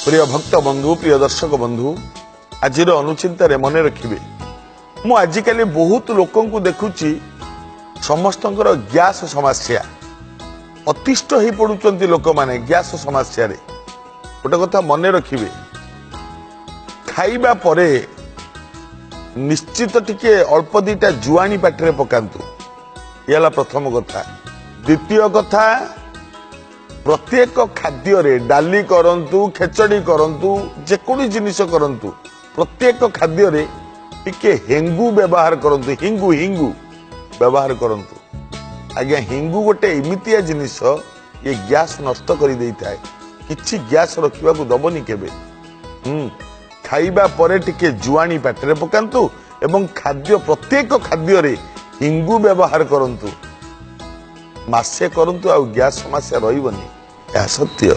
प्रिय भक्त बंधु प्रिय दर्शक बंधु आज अनुचिंतार मन रखिए मु आजिकल बहुत लोक देखुची समस्त गैस समस्या अतिष्ठ हो पड़ुंट लोक मैंने गैस समस्या गोटे कथा मन रखिए खाइबा परे निश्चित टिके अल्प दीटा जुआणी पाटे पकातु ये प्रथम कथा। द्वितीय कथा प्रत्येक खाद्य डाली करंतु खेचड़ी करंतु जेकोनी जिनिस करंतु प्रत्येक खाद्य टिके हेंगू व्यवहार करंतु हिंगू हिंगू व्यवहार करंतु। आज्ञा हिंगू गोटे एमितिया जिनिस ये गैस नष्ट कर दे था किछि गैस रखा दबनी केबे। खाइबा परे टिके जुआणी पाटे पकातु एवं खाद्य प्रत्येक खाद्य हिंगू व्यवहार करंतु मासे करंतु आ गैस समस्या रहिबनी यह सत्य।